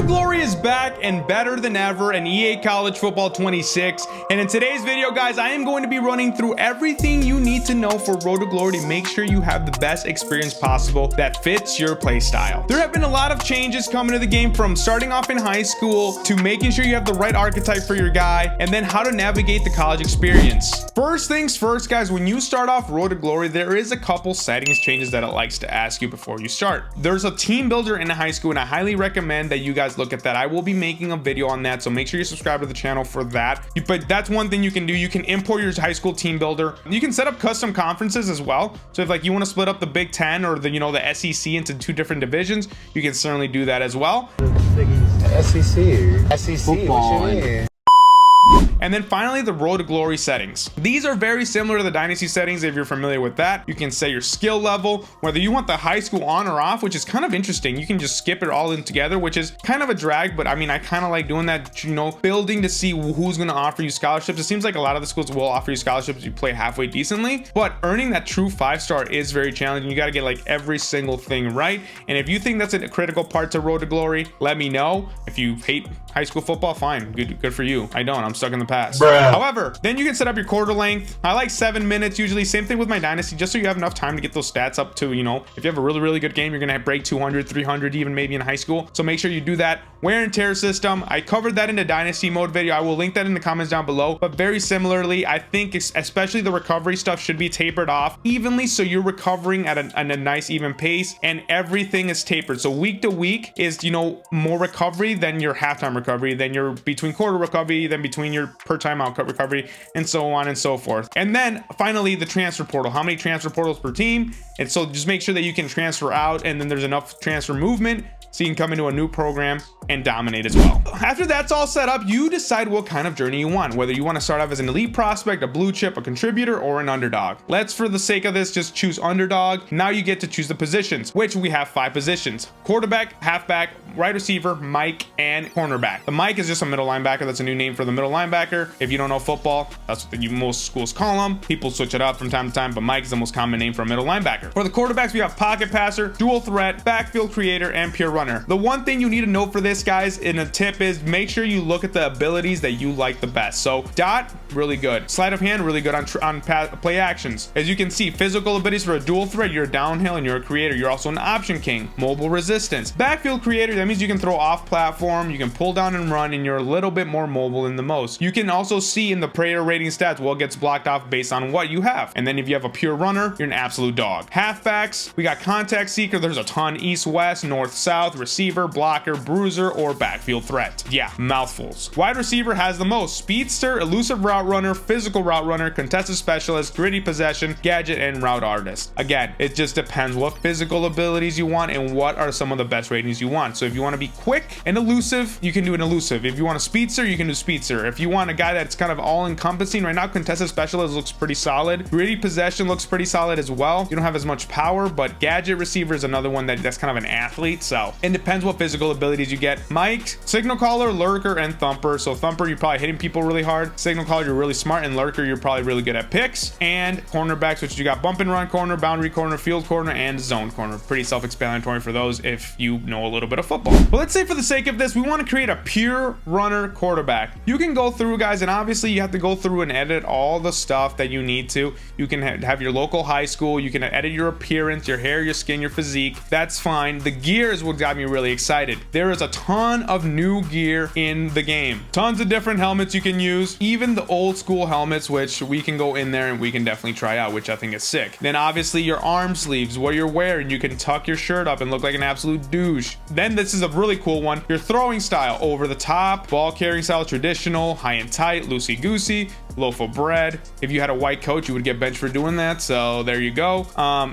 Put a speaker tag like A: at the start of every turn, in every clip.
A: to Glory is back and better than ever in EA College Football 26. And in today's video, guys, I am going to be running through everything you need to know for Road to Glory to make sure you have the best experience possible that fits your play style. There have been a lot of changes coming to the game, from starting off in high school to making sure you have the right archetype for your guy, and then how to navigate the college experience. First things first, guys, when you start off Road to Glory, there is a couple settings changes that it likes to ask you before you start. There's a team builder in high school, and I highly recommend that you guys look at that. I will be making a video on that, so make sure you subscribe to the channel for that. But that's one thing you can do. You can import your high school team builder. You can set up custom conferences as well. So if like you want to split up the Big Ten or the the SEC into two different divisions, you can certainly do that as well.
B: SEC football. What you mean?
A: And then finally, the Road to Glory settings. These are very similar to the Dynasty settings if you're familiar with that. You can set your skill level, whether you want the high school on or off, which is kind of interesting. You can just skip it all in together, which is kind of a drag, but I mean, I kind of like doing that, building to see who's going to offer you scholarships. It seems like a lot of the schools will offer you scholarships if you play halfway decently, but earning that true 5-star is very challenging. You got to get like every single thing right. And if you think that's a critical part to Road to Glory, let me know. If you hate high school football, fine, good for you. I don't. I'm stuck in the past. However, then you can set up your quarter length. I like 7 minutes usually. Same thing with my Dynasty, just so you have enough time to get those stats up to, if you have a really good game, you're gonna break 200, 300, even maybe in high school. So make sure you do that. Wear and tear system, I covered that in the Dynasty mode video. I will link that in the comments down below. But very similarly, I think especially the recovery stuff should be tapered off evenly, so you're recovering at a nice even pace, and everything is tapered. So week to week is more recovery than your halftime recovery, then your between quarter recovery, then between your per timeout recovery, and so on and so forth. And then finally, the transfer portal. How many transfer portals per team? And so just make sure that you can transfer out, and then there's enough transfer movement so you can come into a new program and dominate as well. After that's all set up, you decide what kind of journey you want, whether you want to start off as an elite prospect, a blue chip, a contributor, or an underdog. Let's, for the sake of this, just choose underdog. Now you get to choose the positions, which we have 5 positions: quarterback, halfback, wide receiver, Mike, and cornerback. The Mike is just a middle linebacker. That's a new name for the middle linebacker. If you don't know football, that's what most schools call them. People switch it up from time to time, but Mike is the most common name for a middle linebacker. For the quarterbacks, we have pocket passer, dual threat, backfield creator, and pure runner. The one thing you need to know for this, guys, in a tip is make sure you look at the abilities that you like the best. So dot, really good. Sleight of hand, really good on play actions. As you can see, physical abilities for a dual threat, you're a downhill and you're a creator. You're also an option king. Mobile resistance. Backfield creator, that means you can throw off platform, you can pull down and run, and you're a little bit more mobile than the most. You can also see in the prayer rating stats what gets blocked off based on what you have. And then if you have a pure runner, you're an absolute dog. Halfbacks, we got contact seeker. There's a ton: east, west, north, south, receiver, blocker, bruiser, or backfield threat. Yeah, mouthfuls. Wide receiver has the most: speedster, elusive route runner, physical route runner, contested specialist, gritty possession, gadget, and route artist. Again, it just depends what physical abilities you want and what are some of the best ratings you want. So if you want to be quick and elusive, you can do an elusive. If you want a speedster, you can do speedster. If you want a guy that's kind of all encompassing, right now contested specialist looks pretty solid. Gritty possession looks pretty solid as well. You don't have as much power, but gadget receiver is another one that's kind of an athlete. So it depends what physical abilities you get. Mike, signal caller, lurker, and thumper. So thumper, you're probably hitting people really hard. Signal caller, you're really smart, and lurker, you're probably really good at picks. And cornerbacks, which you got bump and run corner, boundary corner, field corner, and zone corner. Pretty self-explanatory for those if you know a little bit of football. But let's say for the sake of this, we want to create a pure runner quarterback. You can go through, guys, and obviously you have to go through and edit all the stuff that you need to. You can have your local high school. You can edit your appearance, your hair, your skin, your physique. That's fine. The gear is what got me really excited. There is a ton of new gear in the game. Tons of different helmets you can use, even the old school helmets, which we can go in there and we can definitely try out, which I think is sick. Then obviously your arm sleeves, what you're wearing, you can tuck your shirt up and look like an absolute douche. Then this is a really cool one: your throwing style: over the top, ball carrying style, traditional, high and tight, loosey goosey, loaf of bread. If you had a white coach, you would get benched for doing that, so there you go.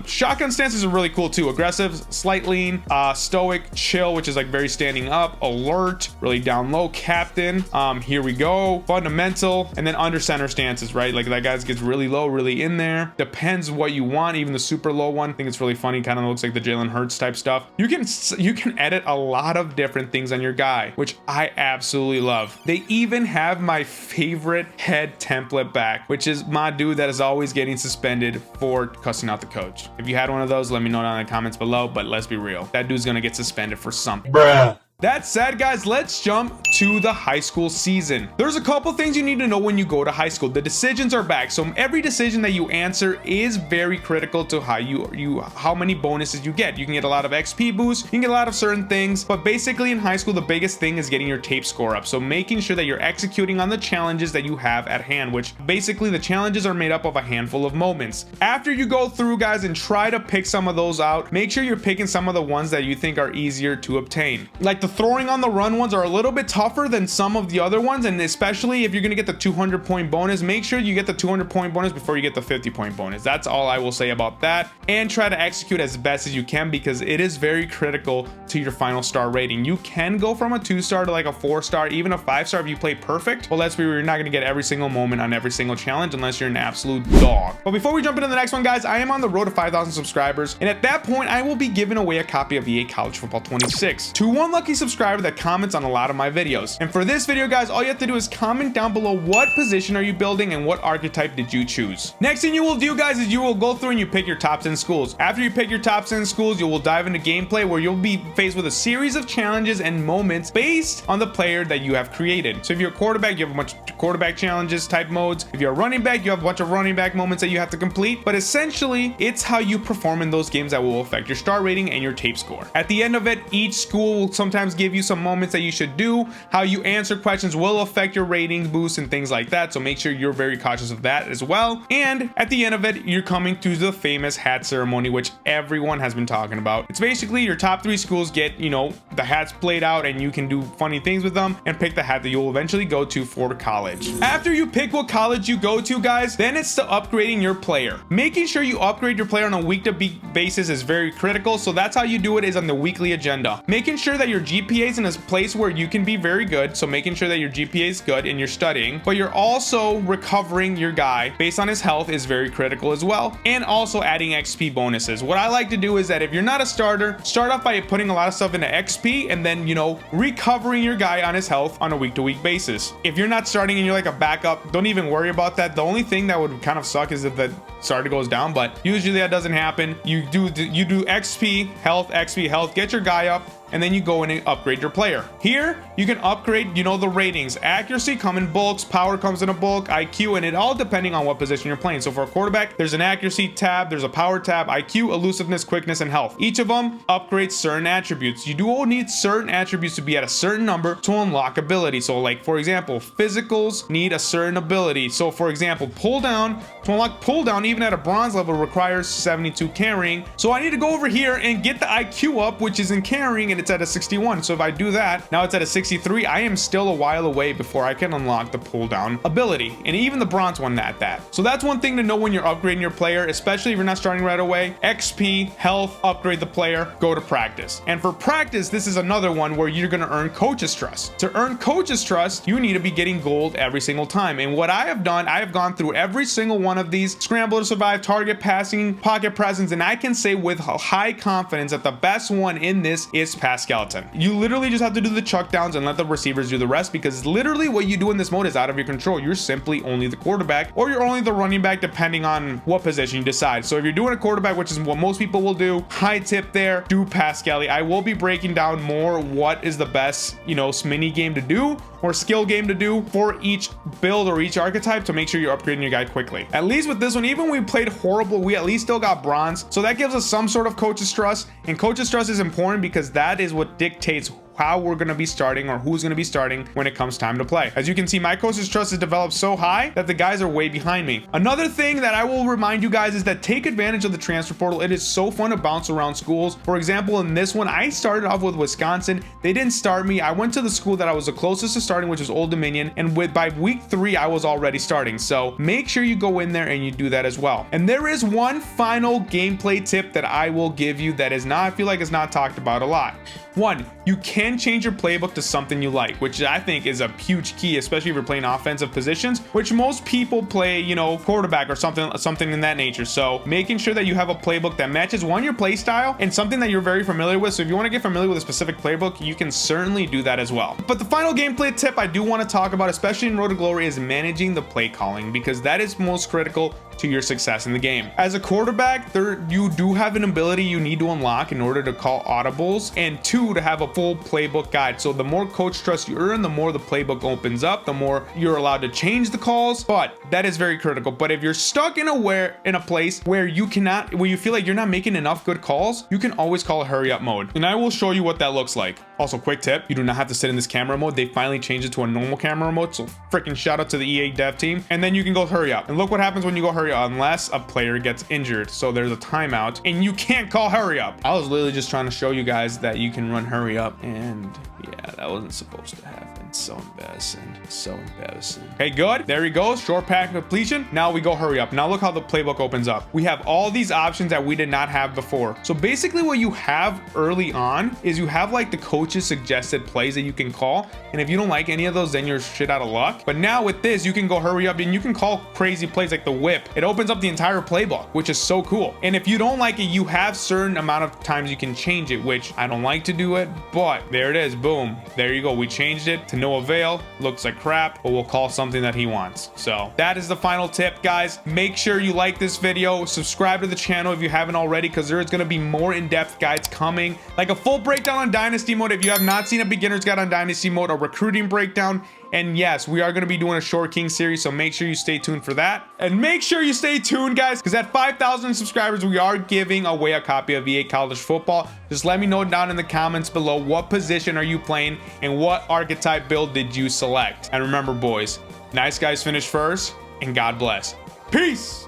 A: Shotgun stances are really cool too: aggressive, slight lean, stoic, chill, which is like very standing up, alert, really down low, captain, here we go, fundamental, and then under center stances, right? Like that guy gets really low, really in there. Depends what you want. Even the super low one, I think it's really funny, kind of looks like the Jalen Hurts type stuff. You can edit a lot of different things on your guy, which I absolutely love. They even have my favorite head template back, which is my dude that is always getting suspended for cussing out the coach. If you had one of those, let me know down in the comments below, but let's be real, that dude's gonna get suspended for something.
B: Bruh.
A: That said, guys, let's jump to the high school season. There's a couple things you need to know when you go to high school. The decisions are back, so every decision that you answer is very critical to how many bonuses you get. You can get a lot of XP boosts, you can get a lot of certain things, but basically in high school, the biggest thing is getting your tape score up. So making sure that you're executing on the challenges that you have at hand, which basically the challenges are made up of a handful of moments. After you go through, guys, and try to pick some of those out, make sure you're picking some of the ones that you think are easier to obtain. Like the throwing on the run ones are a little bit tougher than some of the other ones, and especially if you're going to get the 200-point bonus, make sure you get the 200-point bonus before you get the 50-point bonus. That's all I will say about that, and try to execute as best as you can because it is very critical to your final star rating. You can go from a 2-star to like a 4-star, even a 5-star if you play perfect. Well, let's be real, you're not going to get every single moment on every single challenge unless you're an absolute dog. But before we jump into the next one, guys, I am on the road to 5,000 subscribers, and at that point I will be giving away a copy of EA College Football 26 to one lucky subscriber that comments on a lot of my videos. And for this video, guys, all you have to do is comment down below what position are you building and what archetype did you choose. Next thing you will do, guys, is you will go through and you pick your top 10 schools. After you pick your top 10 schools, you will dive into gameplay where you'll be faced with a series of challenges and moments based on the player that you have created. So if you're a quarterback, you have a bunch of quarterback challenges type modes. If you're a running back, you have a bunch of running back moments that you have to complete. But essentially, it's how you perform in those games that will affect your star rating and your tape score. At the end of it, each school will sometimes give you some moments that you should do. How you answer questions will affect your ratings boost and things like that, so make sure you're very cautious of that as well. And at the end of it, you're coming to the famous hat ceremony, which everyone has been talking about. It's basically your top 3 schools get, you know, the hats played out and you can do funny things with them and pick the hat that you'll eventually go to for college. After you pick what college you go to, guys, then it's to upgrading your player. Making sure you upgrade your player on a week-to-week basis is very critical, so that's how you do it, is on the weekly agenda. Making sure that your GPA is in a place where you can be very good, so making sure that your GPA is good and you're studying, but you're also recovering your guy based on his health is very critical as well, and also adding XP bonuses. What I like to do is that if you're not a starter, start off by putting a lot of stuff into XP and then, you know, recovering your guy on his health on a week-to-week basis. If you're not starting and you're like a backup, don't even worry about that. The only thing that would kind of suck is if the starter goes down, but usually that doesn't happen. You do XP, health, get your guy up, and then you go in and upgrade your player. Here, you can upgrade, you know, the ratings. Accuracy come in bulks, power comes in a bulk, IQ, and it all depending on what position you're playing. So for a quarterback, there's an accuracy tab, there's a power tab, IQ, elusiveness, quickness, and health. Each of them upgrades certain attributes. You do need certain attributes to be at a certain number to unlock ability. So like, for example, physicals need a certain ability. So for example, pull down, to unlock pull down even at a bronze level requires 72 carrying. So I need to go over here and get the IQ up, which is in carrying, and it's at a 61. So if I do that, now it's at a 63. I am still a while away before I can unlock the pull down ability, and even the bronze one at that. So that's one thing to know when you're upgrading your player, especially if you're not starting right away. XP, health, upgrade the player, go to practice. And for practice, this is another one where you're going to earn coach's trust. To earn coach's trust, you need to be getting gold every single time. And what I have done, I have gone through every single one of these: scramble to survive, target passing, pocket presence, and I can say with high confidence that the best one in this is pass skeleton. You literally just have to do the chuck downs and let the receivers do the rest, because literally what you do in this mode is out of your control. You're simply only the quarterback, or you're only the running back, depending on what position you decide. So if you're doing a quarterback, which is what most people will do, high tip there, do pass skelly. I will be breaking down more what is the best, you know, mini game to do or skill game to do for each build or each archetype to make sure you're upgrading your guy quickly. At least with this one, even when we played horrible, we at least still got bronze. So that gives us some sort of coach's trust, and coach's trust is important because that is what dictates how we're going to be starting or who's going to be starting when it comes time to play. As you can see, my coach's trust is developed so high that the guys are way behind me. Another thing that I will remind you guys is that take advantage of the transfer portal. It is so fun to bounce around schools. For example, in this one, I started off with Wisconsin. They didn't start me. I went to the school that I was the closest to starting, which was Old Dominion, and by week 3 I was already starting. So make sure you go in there and you do that as well. And there is one final gameplay tip that I will give you that is not, I feel like, is not talked about a lot. One, you can change your playbook to something you like, which I think is a huge key, especially if you're playing offensive positions, which most people play, you know, quarterback or something in that nature. So making sure that you have a playbook that matches, one, your play style and something that you're very familiar with. So if you want to get familiar with a specific playbook, you can certainly do that as well. But the final gameplay tip I do want to talk about, especially in Road to Glory, is managing the play calling, because that is most critical to your success in the game. As a quarterback, you do have an ability you need to unlock in order to call audibles, and 2, to have a full playbook guide. So the more coach trust you earn, the more the playbook opens up, the more you're allowed to change the calls, but that is very critical. But if you're stuck in a place where you feel like you're not making enough good calls, you can always call a hurry up mode, and I will show you what that looks like. Also, quick tip, you do not have to sit in this camera mode. They finally changed it to a normal camera mode, so freaking shout out to the EA dev team. And then you can go hurry up, and look what happens when you go hurry up, unless a player gets injured. So there's a timeout and you can't call hurry up. I was literally just trying to show you guys that you can run hurry up, and yeah, that wasn't supposed to happen. So embarrassing, so embarrassing. Okay, good, there we go, short pack completion. Now we go hurry up. Now look how the playbook opens up. We have all these options that we did not have before. So basically what you have early on is you have like the coach's suggested plays that you can call, and if you don't like any of those, then you're shit out of luck. But now with this, you can go hurry up and you can call crazy plays like the whip. It opens up the entire playbook, which is so cool. And if you don't like it, you have certain amount of times you can change it, which I don't like to do it, but there it is, boom, there you go. We changed it to no avail. Looks like crap, but we'll call something that he wants. So that is the final tip, guys. Make sure you like this video, subscribe to the channel if you haven't already, because there is going to be more in-depth guides coming, like a full breakdown on Dynasty mode. If you have not seen a beginner's guide on Dynasty mode, a recruiting breakdown, and yes, we are going to be doing a short king series, so make sure you stay tuned for that. And make sure you stay tuned, guys, because at 5,000 subscribers, we are giving away a copy of EA College Football. Just let me know down in the comments below, what position are you playing and what archetype build did you select? And remember, boys, nice guys finish first, and God bless. Peace!